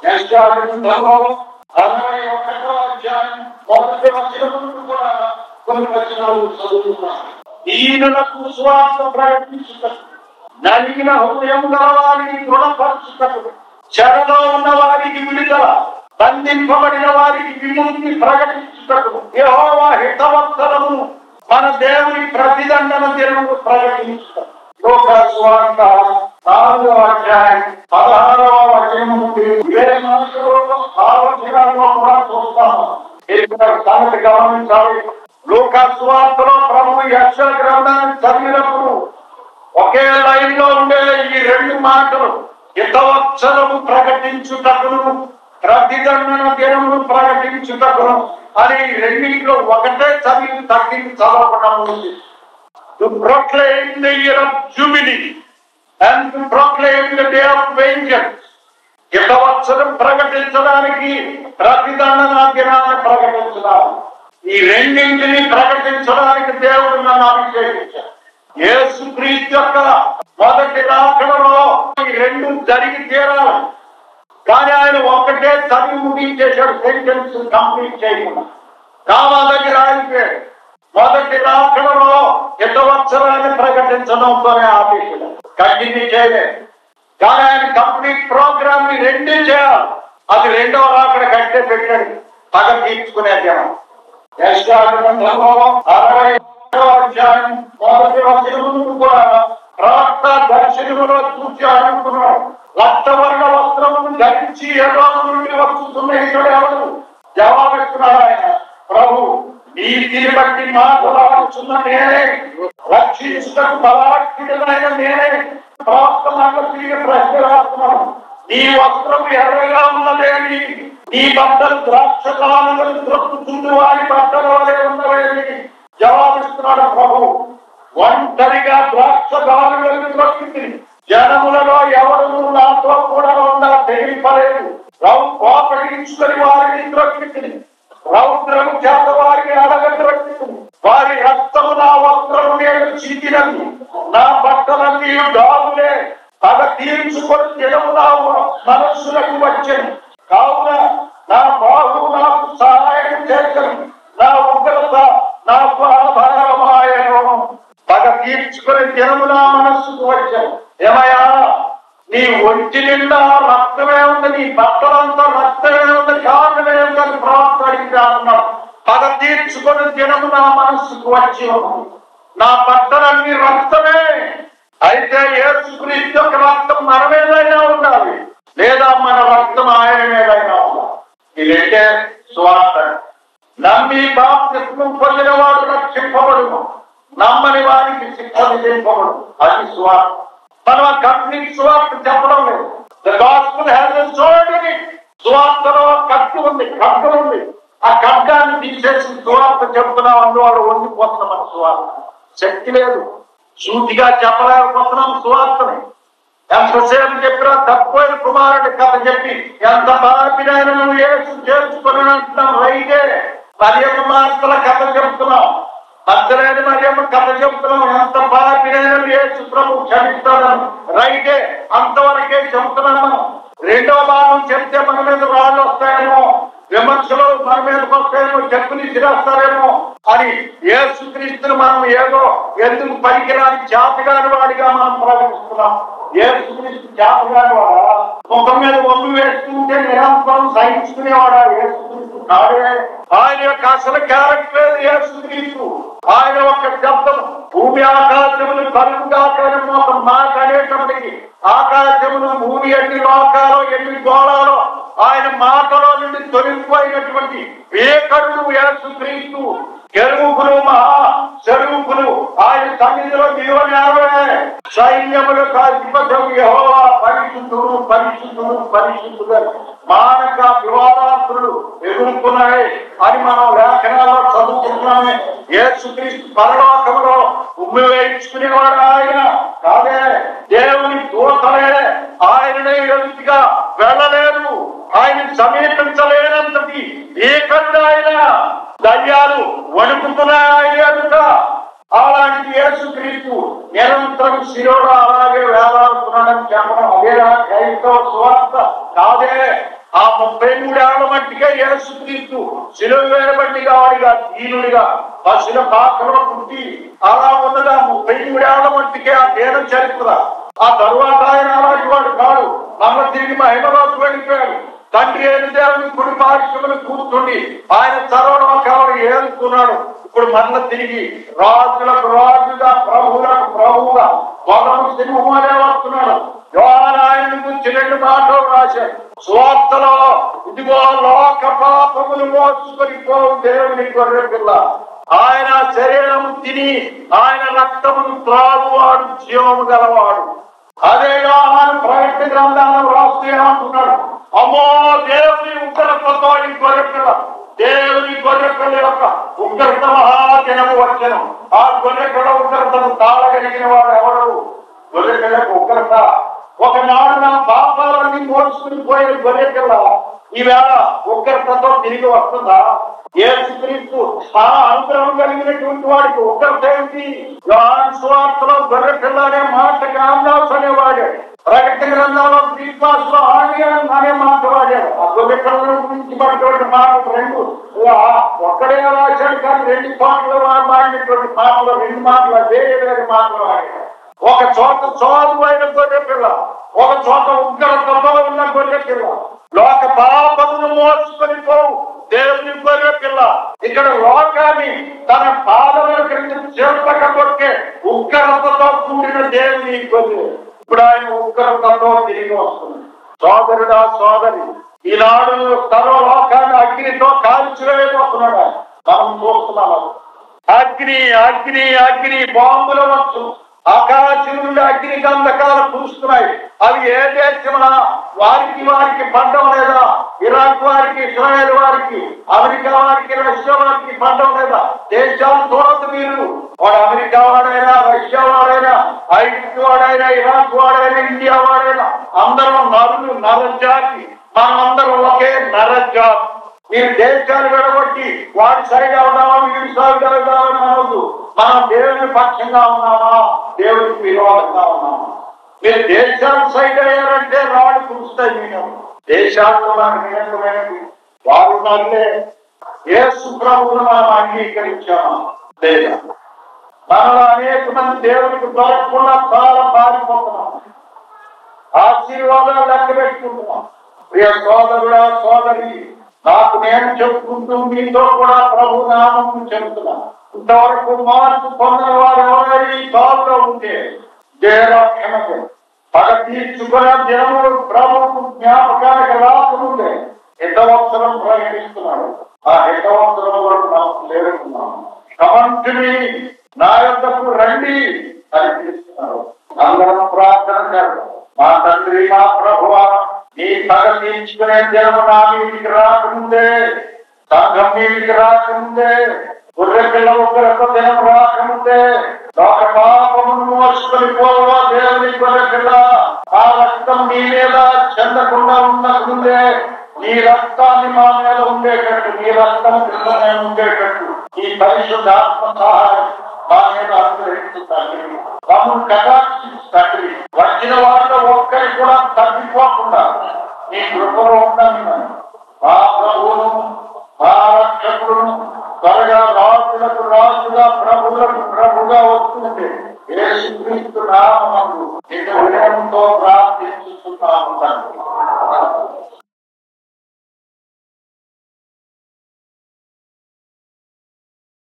61వ అధ్యాయం మొదటి వచనం నుండి కూడా కొన్ని వచనాలు చదువుతున్నాను. దీనులకు సువార్త ప్రకటించుటకు, నలిగిన హృదయం గల వారిని దృఢపరచుటకు, చెరలో ఉన్న వారికి విడుదల, బంధింపబడిన వారికి విముక్తి ప్రకటించుటకు, యెహోవా హితవత్సరమును మన దేవుని ప్రతిదండన దినమును ప్రకటించుటకు. లూకాసు సువార్త 4వ అధ్యాయం 16వ వచనం నుండి ఇవే మనసులో ఆలోచనలో కూడా చూస్తాము. సంగతి గమనించాలి. లూకాసు సువార్తలో ప్రభువు యెషయా గ్రంథాన్ని చదివినప్పుడు ఒకే లైన్ లో ఉండే ఈ రెండు మాటలు, హితవత్సరము ప్రకటించుటకును, ప్రతిదండన దినమును ప్రకటించుటకును అని రెండింటిలో ఒకటే చదివి తగ్గించి చదవడం ఉంది. To proclaim the year of jubilee and to proclaim the day of vengeance. హితవత్సరం ప్రకటించడానికి, ప్రతిదండన దినాన్ని ప్రకటించడానికి, ఈ రెండింటిని ప్రకటించడానికి దేవుడు నన్ను అభిషేకించాడు. యేసుక్రీస్తు యొక్క మొదటి రాకడలో ఈ రెండు జరిగి తీరాలి. కానీ ఆయన ఒక్కటే చదివి ముగించేశాడు, సెంటెన్స్ కంప్లీట్ చేయకుండా. కామా దగ్గర ఆగిపోయాడు. మొదటి రాకడలో హితవత్సరాన్ని ప్రకటించడంతోనే ఆపేసాడు, కంటిన్యూ చేయలేదు. కానీ ఆయన కంప్లీట్ ప్రోగ్రామ్ ని రెండే చేయాలి. అది రెండవ రాకడ కట్టే పెట్టాడు, పగ తీర్చుకునే జనం. యెషయా గ్రంథంలో 60వ అధ్యాయం మొదటి వచనం నుండి కూడా ప్రవక్త దర్శనములో చూసి అనుకున్నాడు, రక్తవర్ణ వస్త్రమును ధరించి ఎడమ నుండి వస్తున్న ఇతడు ఎవరు? జవాబిస్తున్నాడు ఆయన, ప్రభు నీతిని బట్టి మాట్లాడుతున్న నేనే, రక్షించుటకు బలాఢ్యుడైన నేనే. ప్రవక్త మాటలు తిరిగి ప్రశ్న రాస్తున్నాను, నీ వస్త్రం ఎర్రగా ఉన్నదేమి, నీ బట్టలు ద్రాక్ష కాలువలు త్రొక్కుతుంది వారి బట్టల వలె ఉన్నవేమి? జవాబిస్తున్నాడు ప్రభు, ఒంటరిగా ద్రాక్ష కాలువలు త్రొక్కింది, జనములలో ఎవరు నాతో కూడా ఉందా తెలియలేదు. కోపగించుకొని వారిని త్రొక్కింది, రౌద్రము చేత వారిని అడగద్రొక్కింది. వారి రక్తము నా వస్త్రము మీద చీకినది, నా బట్టలన్నీ డాగులే. పగ తీర్చుకొని దినము నా మనస్సులకు వచ్చింది. కావున నా బాహు నాకు సహాయం చేశాను, నా ఉగ్రత నాకు ఆధారమాయను. పగ తీర్చుకొని దినము నా మనస్సుకు వచ్చాను. ఏమయ్యా, నీ ఒంటి నిండా రక్తమే ఉంది, నీ బట్టలంతా రక్తమే ఉంది, కారణమే ఉందని ప్రవక్త అడిగినాడు. పగ తీర్చుకొని దినము నా మనస్సుకు వచ్చి ఉంది, నా బట్టలన్నీ రక్తమే. అయితే యేసుక్రీస్తు యొక్క రక్తం మన మీదైనా ఉండాలి, లేదా మన రక్తం ఆయన మీదైనా ఉండాలి. ఇదే స్వార్థ. నమ్మి బాప్తిస్మం పొందిన వాడు రక్షింపబడును, నమ్మని వారికి శిక్ష విధింపబడు. అది స్వార్థ. మనం కంప్లీట్ స్వార్థ చెప్పడం లేదు. The gospel has a sword in it. స్వార్థలో కత్తి ఉంది, ఖడ్గం ఉంది. ఆ ఖడ్గాన్ని తీసేసి స్వార్థ చెప్తున్నాం, అందువాడు వండిపోతున్నాం. మన స్వార్థ శక్తి లేదు, సూటిగా చెప్పలేకపోతున్నాం స్వార్థని. ఎంతసేపు చెప్పినా తక్కువైన కుమారుడి కథ చెప్పి ఎంత పాపినైనా నువ్వు యేసు చేర్చుకుని అంటున్నాం. రైతే మరియమ్మ మార్తల కథ చెప్తున్నాం, అసలేని మరియమ్మ కథ చెప్తున్నాం. ఎంత పాపినైనా యేసు ప్రభు క్షమిస్తాడని రైతే అంతవరకే చెప్తున్నాం. మనం రెండవ భాగం చెప్తే మన మీద రాళ్ళు వస్తాయేమో, విమర్శలు మన మీదకి వస్తాయేమో, చెప్పుని తిరేస్తారేమో అని యేసుక్రీస్తుని మనం ఏదో ఎందుకు పనికిరాని చేతగాని వాడిగా మనం ప్రకటిస్తున్నాం. యేసుక్రీస్తు చేతగాని వాడా? ముఖం మీద ఒళ్ళు వేసుకుంటే నిరంతరం సహించుకునేవాడా? యేసుక్రీస్తు కాడే. ఆయన యొక్క అసలు క్యారెక్టర్ యేసుక్రీస్తు. ఆయన ఒక శబ్దం, భూమి ఆకాశములు కలుగుగాకని ఒక మాట అనేటప్పటికి ఆకాశములు భూమి ఎన్ని లోకాలో ఎన్ని గోళాలో ఆయన మాటలో నుండి తొలగిపోయినటువంటి వేకరుడు యేసుక్రీస్తు. కెరూబులు మహా చెరువులు ఆయన సన్నిధిలో నిలవనారే. సైన్యములకు అధిపత్యం యెహోవా పరిశుద్ధుడు పరిశుద్ధుడు పరిశుద్ధుడు. మానక వివాదాత్రులు ఎదుర్కొన్నాయి అని మనం లేఖనాల్లో చదువుకుంటున్నామే. యేసుక్రీస్తు పరలోకములో ఉమ్మి వేయించుకునేవాడు ఆయన కాదే. దేవుని దూతలే ఆయననే ఎదుటిగా వెళ్ళలేరు, ఆయన సమీపించలేనంతటి ఏకరుడు ఆయన. దయ్యాలు వణుకుతున్నాయి ఆయన ఎదుట. అలాంటి యేసుక్రీస్తు నిరంతరం శిరోడు అలాగే వేలాడుతున్నాడని చెప్పడం అదేనా క్రైస్తవ స్వార్థ కాదే. ఆ 33 ఏళ్ల మట్టికే యేసుక్రీస్తు సిలువ వేయబడిగా వాడిగా దీనుడిగా పసిన పాత్రలో పుట్టి అలా ఉన్నదా 33 ఏళ్ల మట్టికే ఆ దేనం చరిత్ర. ఆ తరువాత ఆయన అలాంటి వాడు కాడు. మళ్ళీ తిరిగి మహిమలోకి వెళ్ళిపోయాడు. తండ్రి అయిన దేవుని కుడి పార్శ్వమున కూర్చుండి ఆయన సర్వలోకాలను ఏలుతున్నాడు. ఇప్పుడు మళ్ళీ తిరిగి రాజులకు రాజుగా ప్రభువులకు ప్రభువుగా మొదలు సింహమనే వస్తున్నాడు. యోహాను ఆయన గురించి 2 మాటలు రాశాడు సువార్తలో. ఇదిగో లోక పాపములు మోసుకొని పోవు దేవుని గొర్రె పిల్ల. ఆయన శరీరము తిని ఆయన రక్తమును త్రాగువాడు జీవము గలవాడు. అదే యోహాను ప్రకటన గ్రంథాలను రాస్తూ ఏమంటున్నాడు? అమ్మో దేవుని ఉగ్రతతో ఈ గొర్రెపిల్ల, దేవుని గొర్రెపిల్ల యొక్క ఉగ్రత మహాజనము వచ్చను. ఆ గొర్రెపిల్ల ఉగ్రతను తాళగలిగిన వాడు ఎవరు? గొర్రెపిల్లకు ఉగ్రత. ఒకనాడు నా పాపాలన్నీ మోసుకుని పోయిన గొర్రెపిల్ల ఈవేళ ఉగ్రతతో తిరిగి వస్తుందా? యేసుక్రీస్తు ఆ అనుగ్రహం కలిగినటువంటి వాడికి ఉగ్రత ఏమిటి? యోహాను సువార్తలో గొర్రెపిల్ల అనే మాట గాంధాస్ అనేవాడు. ప్రకటన గ్రంథంలో శ్రీనివాసులో అనే మాట వాడాడు. ఆ గొర్రెపిల్ల గురించి పడినటువంటి మాటలు 2 ఒక్కడే రాశాడు కానీ 2 పాటలు వాడినటువంటి మాటలు 2 మాటలు వేరే వేరే మాటలు వాడాడు. ఒక చోట చోదువైన గొర్రెపిల్ల, ఒక చోట ఉగ్రతతో ఉన్న గొర్రెపిల్ల, లోక పాపమును మోసుకొని పోవు దేవుని గొర్రెపిల్ల. ఇక్కడ లోకాన్ని తన పాదముల క్రింద చేర్పకొట్టే ఉగ్రతతో కూడిన దేవుని గొర్రె. ఇప్పుడు ఆయన ఉగ్రతతో తిరిగి వస్తుంది. సోదరుడా సోదరి, ఈనాడు సర్వలోకాన్ని అగ్నితో కాల్చివేయబోతున్నాడు. మనం చూస్తున్నాము అగ్ని అగ్ని అగ్ని బాంబుల వచ్చు. ఆకాశం నుండి అగ్ని గంధకాలు కురుస్తున్నాయి. అవి ఏ దేశమున వారికి వారికి పడ్డం లేదా? ఇరాక్ వారికి, ఇస్రాయేల్ వారికి, అమెరికా వారికి, రష్యా వారికి పడ్డం లేదా? దేశాలు చూడదు మీరు. వాడు అమెరికా వాడైనా, రష్యా వాడైనా, ఐగుప్తు వాడైనా, ఇరాక్ వాడైనా, ఇండియా వాడైనా అందరం నరులు, నరజాతి. మనమందరం ఒకే నరజాతి. మీరు దేశాలు విడగొట్టి వాడి సైడ్ అవుదామా, వీడి సైడ్ అవుదామని అనవద్దు. మనం దేవుని పక్షంగా ఉన్నామా, దేవుడికి విరోధంగా ఉన్నామా? మీరు దేశాలు సైడ్ అయ్యారంటే రాడు కురుస్తాయి. మీరు దేశాల్లో నాకు నియంత్రణమైనది వారు నల్లే. యేసు ప్రభువును మనం అంగీకరించామా లేదా? మనలో అనేక మంది దేవునికి దొరకకుండా చాలా పారిపోతున్నాం. ఆశీర్వాదాలు లెక్క పెట్టుకుంటున్నాం. ప్రియ సోదరుడా సోదరి, నాకు నేను చెప్పుకుంటూ మీతో కూడా ప్రభు నామం చెబుతున్నాను. ఇంతవరకు మార్పు పొందిన వారు ఎవరైనా ఈ కాలంలో ఉంటే దేవక్షణకు పగ తీర్చుకున్న దినములు ప్రభువు జ్ఞాపకానికి రాకముందే హితవత్సరం ప్రకటిస్తున్నాడు. ఆ హితవత్సరం వరకు నాకు లేరుకున్నాను. కమంటుని నా యొద్దకు రండి అని పిలుస్తున్నారు. అందరం ప్రార్థన చేద్దాం. మా తండ్రి, మా ప్రభువా, నీ పగ తీర్చుకునే దినము నా మీదికి రాకముందే, సంఘం మీదికి రాకముందే, గొర్రె పిల్ల ఉగ్రత దినం రాకముందే, లోక పాపమును మోసుకొని పోవా దేవుని గొర్రె పిల్ల, ఆ రక్తం నీ మీద చెందకుండా ఉన్నట్లుందే, నీ రక్తాన్ని మా మీద ఉండేటట్టు, నీ రక్తం కింద నేను ఉండేటట్టు ఈ పరిశుద్ధాత్మ సహాయం మా మీద అనుగ్రహించుతాను. తమను కటాక్షిస్తాడు. వచ్చిన వాళ్ళలో ఒక్కరి కూడా తగ్గిపోకుండా నీ కృపలో ఉందని మా ప్రభువును, మా రక్షకుడును త్వరగా రాజులకు రాజుగా, ప్రభువులకు ప్రభుగా వస్తుంటే యేసుక్రీస్తు నామమున నిన్ను వినయంతో ప్రార్థించుతున్నాము తండ్రి.